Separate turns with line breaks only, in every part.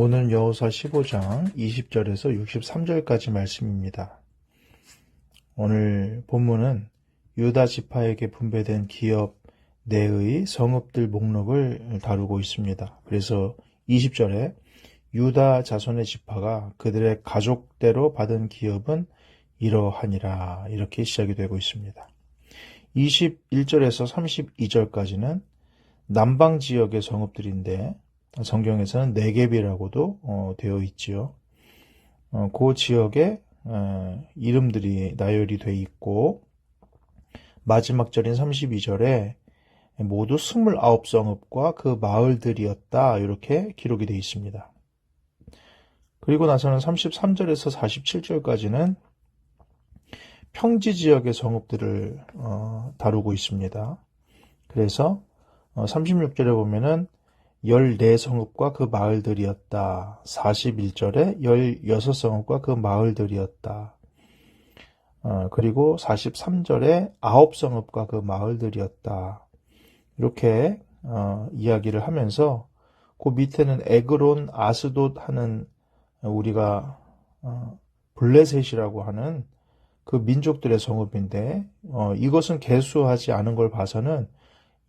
오늘 여호수아 15장 20절에서 63절까지 말씀입니다. 오늘 본문은 유다 지파에게 분배된 기업 내의 성읍들 목록을 다루고 있습니다. 그래서 20절에 유다 자손의 지파가 그들의 가족대로 받은 기업은 이러하니라, 이렇게 시작이 되고 있습니다. 21절에서 32절까지는 남방 지역의 성읍들인데 성경에서는 네겝이라고도 되어 있지요. 그 지역에 이름들이 나열이 되어 있고, 마지막 절인 32절에 모두 29성읍과 그 마을들이었다, 이렇게 기록이 되어 있습니다. 그리고 나서는 33절에서 47절까지는 평지 지역의 성읍들을 다루고 있습니다. 그래서 36절에 보면은 14성읍과 그 마을들이었다. 41절에 16성읍과 그 마을들이었다. 그리고 43절에 9성읍과 그 마을들이었다. 이렇게 이야기를 하면서 그 밑에는 에그론, 아스돗 하는 우리가 블레셋이라고 하는 그 민족들의 성읍인데 이것은 개수하지 않은 걸 봐서는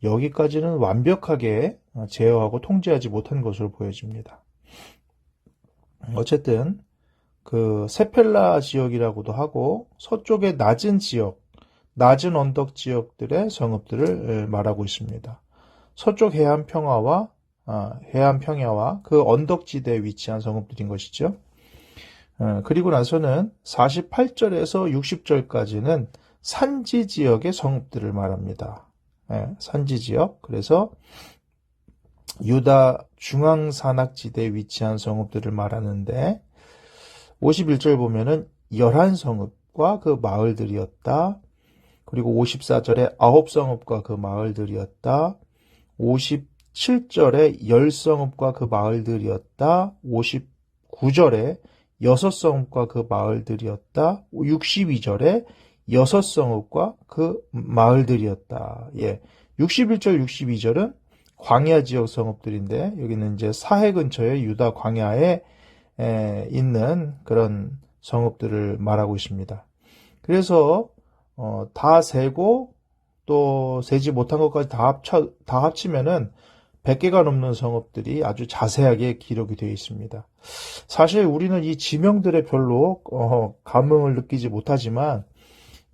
여기까지는 완벽하게 제어하고 통제하지 못한 것으로 보여집니다. 어쨌든 그 세펠라 지역이라고도 하고 서쪽의 낮은 지역, 낮은 언덕 지역들의 성읍들을 말하고 있습니다. 서쪽 해안 평야와 그 언덕지대에 위치한 성읍들인 것이죠. 그리고 나서는 48절에서 60절까지는 산지 지역의 성읍들을 말합니다. 산지 지역. 그래서 유다 중앙산악지대에 위치한 성읍들을 말하는데 51절 보면은 11성읍과 그 마을들이었다. 그리고 54절에 9성읍과 그 마을들이었다. 57절에 10성읍과 그 마을들이었다. 59절에 6성읍과 그 마을들이었다. 62절에 6성읍과 그 마을들이었다. 61절, 62절은 광야 지역 성읍들인데 여기는 이제 사해 근처의 유다 광야에 있는 그런 성읍들을 말하고 있습니다. 그래서 다 세고 또 세지 못한 것까지 다 합치면은 100개가 넘는 성읍들이 아주 자세하게 기록이 되어 있습니다. 사실 우리는 이 지명들에 별로 감흥을 느끼지 못하지만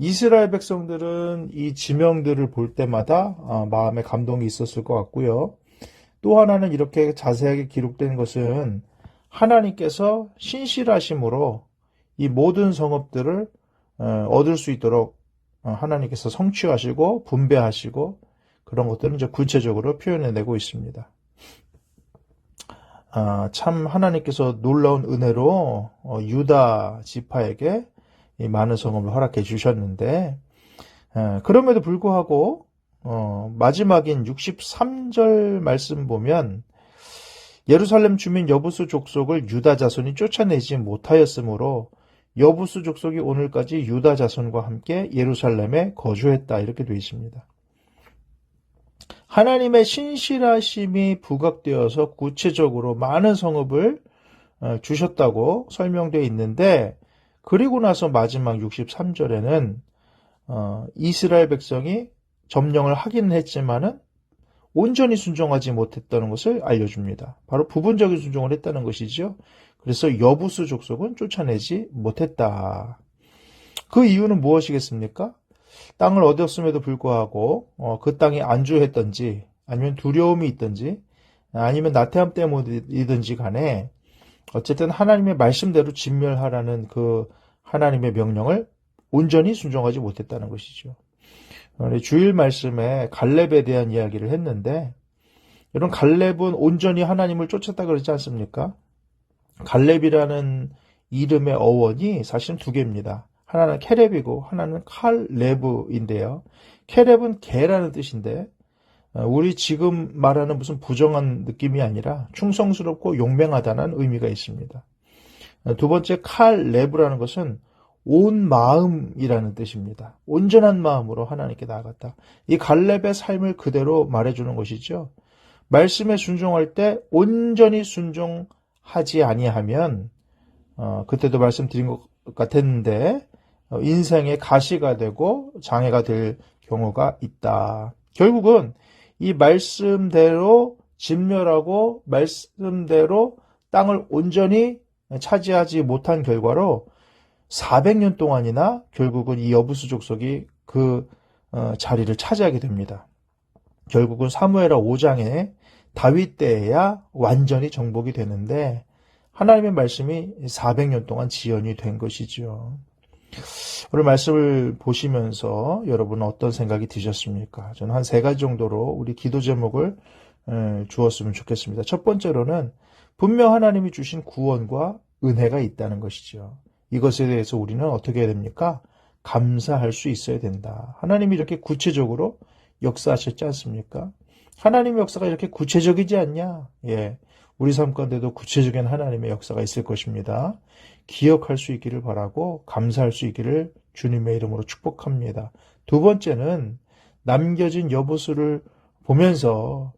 이스라엘 백성들은 이 지명들을 볼 때마다 마음에 감동이 있었을 것 같고요. 또 하나는 이렇게 자세하게 기록된 것은 하나님께서 신실하심으로 이 모든 성읍들을 얻을 수 있도록 하나님께서 성취하시고 분배하시고 그런 것들은 이제 구체적으로 표현해내고 있습니다. 참 하나님께서 놀라운 은혜로 유다 지파에게 이 많은 성읍을 허락해 주셨는데 그럼에도 불구하고 마지막인 63절 말씀 보면 예루살렘 주민 여부수 족속을 유다 자손이 쫓아내지 못하였으므로 여부수 족속이 오늘까지 유다 자손과 함께 예루살렘에 거주했다, 이렇게 되어 있습니다. 하나님의 신실하심이 부각되어서 구체적으로 많은 성읍을 주셨다고 설명되어 있는데, 그리고 나서 마지막 63절에는 이스라엘 백성이 점령을 하기는 했지만은 온전히 순종하지 못했다는 것을 알려줍니다. 바로 부분적인 순종을 했다는 것이죠. 그래서 여부수 족속은 쫓아내지 못했다. 그 이유는 무엇이겠습니까? 땅을 얻었음에도 불구하고 그 땅이 안주했던지 아니면 두려움이 있든지 아니면 나태함 때문이든지 간에 어쨌든 하나님의 말씀대로 진멸하라는 그 하나님의 명령을 온전히 순종하지 못했다는 것이죠. 주일 말씀에 갈렙에 대한 이야기를 했는데, 이런 갈렙은 온전히 하나님을 쫓았다 그러지 않습니까? 갈렙이라는 이름의 어원이 사실은 두 개입니다. 하나는 케렙이고 하나는 칼레브인데요. 케렙은 개라는 뜻인데 우리 지금 말하는 무슨 부정한 느낌이 아니라 충성스럽고 용맹하다는 의미가 있습니다. 두 번째 칼레브라는 것은 온 마음이라는 뜻입니다. 온전한 마음으로 하나님께 나아갔다. 이 갈렙의 삶을 그대로 말해주는 것이죠. 말씀에 순종할 때 온전히 순종하는 하지 아니하면 그때도 말씀드린 것 같았는데 인생의 가시가 되고 장애가 될 경우가 있다. 결국은 이 말씀대로 진멸하고 말씀대로 땅을 온전히 차지하지 못한 결과로 400년 동안이나 결국은 이 여부수 족속이 그 자리를 차지하게 됩니다. 결국은 사무엘하 5장에 다윗 때에야 완전히 정복이 되는데 하나님의 말씀이 400년 동안 지연이 된 것이죠. 오늘 말씀을 보시면서 여러분은 어떤 생각이 드셨습니까? 저는 한 3가지 정도로 우리 기도 제목을 주었으면 좋겠습니다. 첫 번째로는 분명 하나님이 주신 구원과 은혜가 있다는 것이죠. 이것에 대해서 우리는 어떻게 해야 됩니까? 감사할 수 있어야 된다. 하나님이 이렇게 구체적으로 역사하셨지 않습니까? 하나님의 역사가 이렇게 구체적이지 않냐? 예, 우리 삶 가운데도 구체적인 하나님의 역사가 있을 것입니다. 기억할 수 있기를 바라고 감사할 수 있기를 주님의 이름으로 축복합니다. 두 번째는 남겨진 여부수를 보면서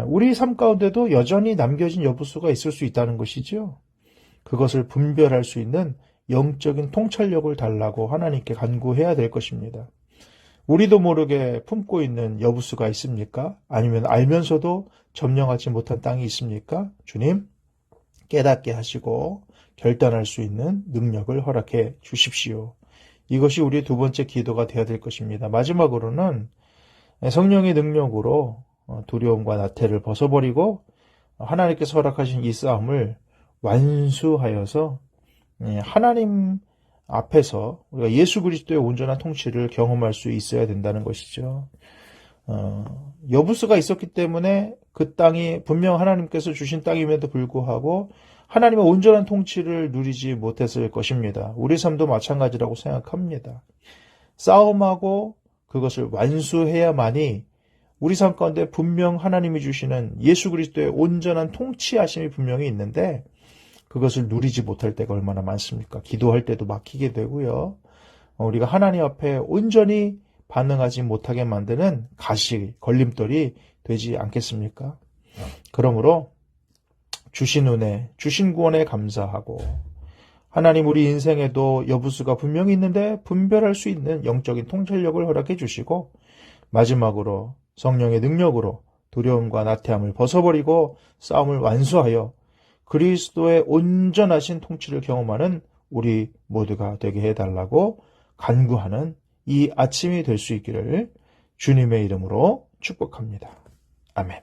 우리 삶 가운데도 여전히 남겨진 여부수가 있을 수 있다는 것이죠. 그것을 분별할 수 있는 영적인 통찰력을 달라고 하나님께 간구해야 될 것입니다. 우리도 모르게 품고 있는 여부수가 있습니까? 아니면 알면서도 점령하지 못한 땅이 있습니까? 주님, 깨닫게 하시고 결단할 수 있는 능력을 허락해 주십시오. 이것이 우리의 두 번째 기도가 되어야 될 것입니다. 마지막으로는 성령의 능력으로 두려움과 나태를 벗어버리고 하나님께서 허락하신 이 싸움을 완수하여서 하나님 앞에서 우리가 예수 그리스도의 온전한 통치를 경험할 수 있어야 된다는 것이죠. 여부수가 있었기 때문에 그 땅이 분명 하나님께서 주신 땅임에도 불구하고 하나님의 온전한 통치를 누리지 못했을 것입니다. 우리 삶도 마찬가지라고 생각합니다. 싸움하고 그것을 완수해야만이 우리 삶 가운데 분명 하나님이 주시는 예수 그리스도의 온전한 통치하심이 분명히 있는데 그것을 누리지 못할 때가 얼마나 많습니까? 기도할 때도 막히게 되고요. 우리가 하나님 앞에 온전히 반응하지 못하게 만드는 가시, 걸림돌이 되지 않겠습니까? 그러므로 주신 은혜, 주신 구원에 감사하고 하나님 우리 인생에도 여부수가 분명히 있는데 분별할 수 있는 영적인 통찰력을 허락해 주시고 마지막으로 성령의 능력으로 두려움과 나태함을 벗어버리고 싸움을 완수하여 그리스도의 온전하신 통치를 경험하는 우리 모두가 되게 해달라고 간구하는 이 아침이 될 수 있기를 주님의 이름으로 축복합니다. 아멘.